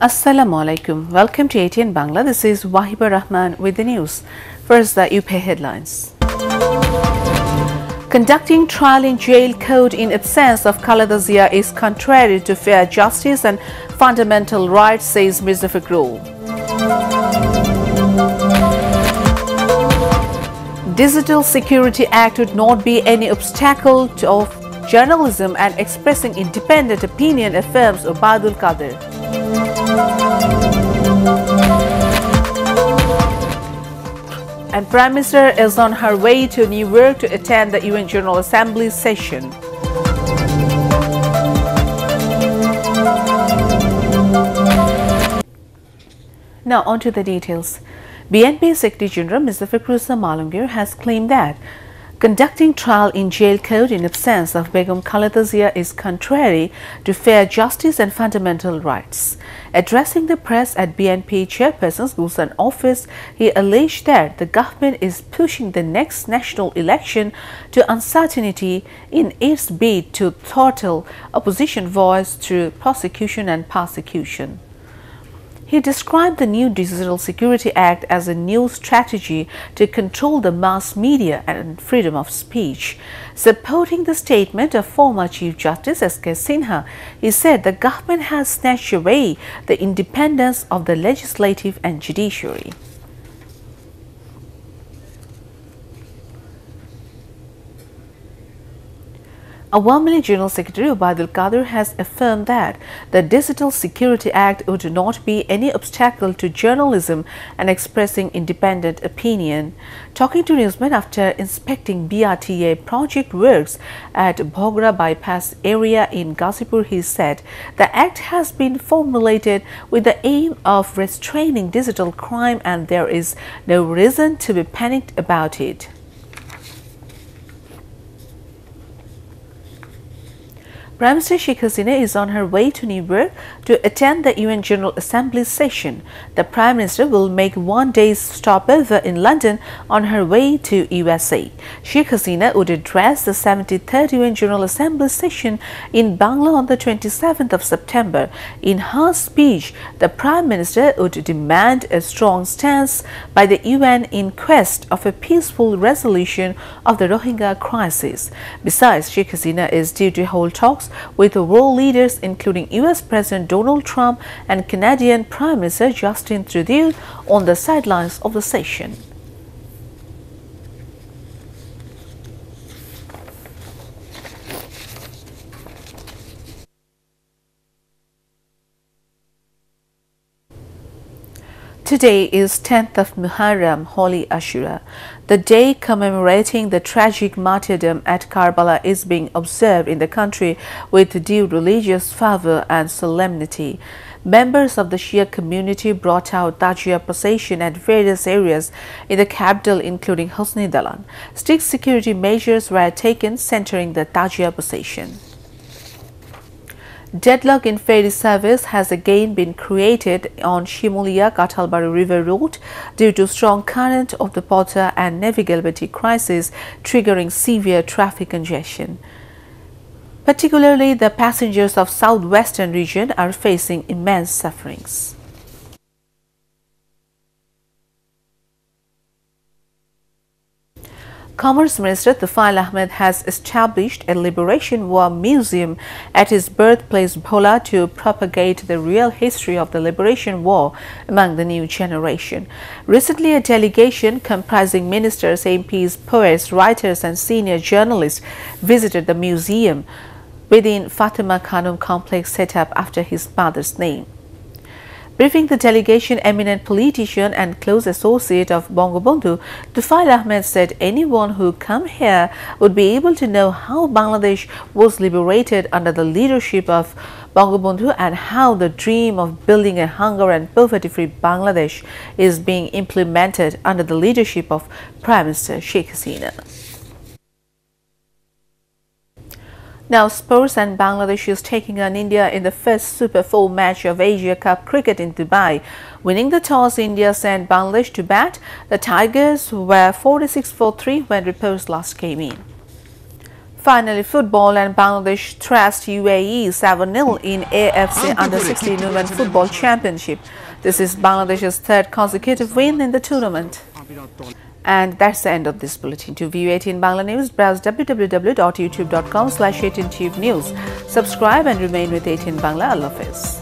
Assalamu alaikum. Welcome to ATN Bangla. This is Wahiba Rahman with the news. First, the UP headlines. Conducting trial in jail code in absence of Khaleda Zia is contrary to fair justice and fundamental rights, says Mirza Fakhrul. Digital Security Act would not be any obstacle of journalism and expressing independent opinion, affirms Ubaidul Qadir. And Prime Minister is on her way to New York to attend the UN General Assembly session. Now on to the details. BNP Secretary General Mr. Fakhrul has claimed that conducting trial in jail code in absence of Begum Khaleda Zia is contrary to fair justice and fundamental rights. Addressing the press at BNP Chairperson's Gulsan office, he alleged that the government is pushing the next national election to uncertainty in its bid to throttle opposition voice through prosecution and persecution. He described the new Digital Security Act as a new strategy to control the mass media and freedom of speech. Supporting the statement of former Chief Justice S.K. Sinha, he said the government has snatched away the independence of the legislative and judiciary. Awami League General Secretary Ubaidul Qadir has affirmed that the Digital Security Act would not be any obstacle to journalism and expressing independent opinion. Talking to newsmen after inspecting BRTA project works at Bhogra bypass area in Ghazipur, he said the act has been formulated with the aim of restraining digital crime and there is no reason to be panicked about it. Prime Minister Sheikh Hasina is on her way to New York to attend the UN General Assembly session. The Prime Minister will make one day's stopover in London on her way to USA. Sheikh Hasina would address the 73rd UN General Assembly session in Bangla on the 27th of September. In her speech, the Prime Minister would demand a strong stance by the UN in quest of a peaceful resolution of the Rohingya crisis. Besides, Sheikh Hasina is due to hold talks with world leaders including US President Donald Trump and Canadian Prime Minister Justin Trudeau on the sidelines of the session. Today is 10th of Muharram, Holy Ashura. The day commemorating the tragic martyrdom at Karbala is being observed in the country with due religious fervor and solemnity. Members of the Shia community brought out Tajia procession at various areas in the capital including Hosni Dalan. Strict security measures were taken centering the Tajia procession. Deadlock in ferry service has again been created on Shimulia-Kathalbari River Road due to strong current of the Pota and navigability crisis triggering severe traffic congestion. Particularly, the passengers of southwestern region are facing immense sufferings. Commerce Minister Tufail Ahmed has established a Liberation War Museum at his birthplace Bhola to propagate the real history of the Liberation War among the new generation. Recently, a delegation comprising ministers, MPs, poets, writers and senior journalists visited the museum within Fatima Khanum complex set up after his mother's name. Briefing the delegation, eminent politician and close associate of Bangabandhu, Tufail Ahmed said anyone who come here would be able to know how Bangladesh was liberated under the leadership of Bangabandhu and how the dream of building a hunger and poverty-free Bangladesh is being implemented under the leadership of Prime Minister Sheikh Hasina. Now, sports, and Bangladesh is taking on India in the first Super 4 match of Asia Cup cricket in Dubai. Winning the toss, India sent Bangladesh to bat. The Tigers were 46 for 3 when reports last came in. Finally, football, and Bangladesh thrashed UAE 7-0 in AFC Under-16 Women Football Championship. This is Bangladesh's third consecutive win in the tournament. And that's the end of this bulletin. To view ATN Bangla News, browse www.youtube.com/ATN Tube News. Subscribe and remain with ATN Bangla. Allah Hafiz.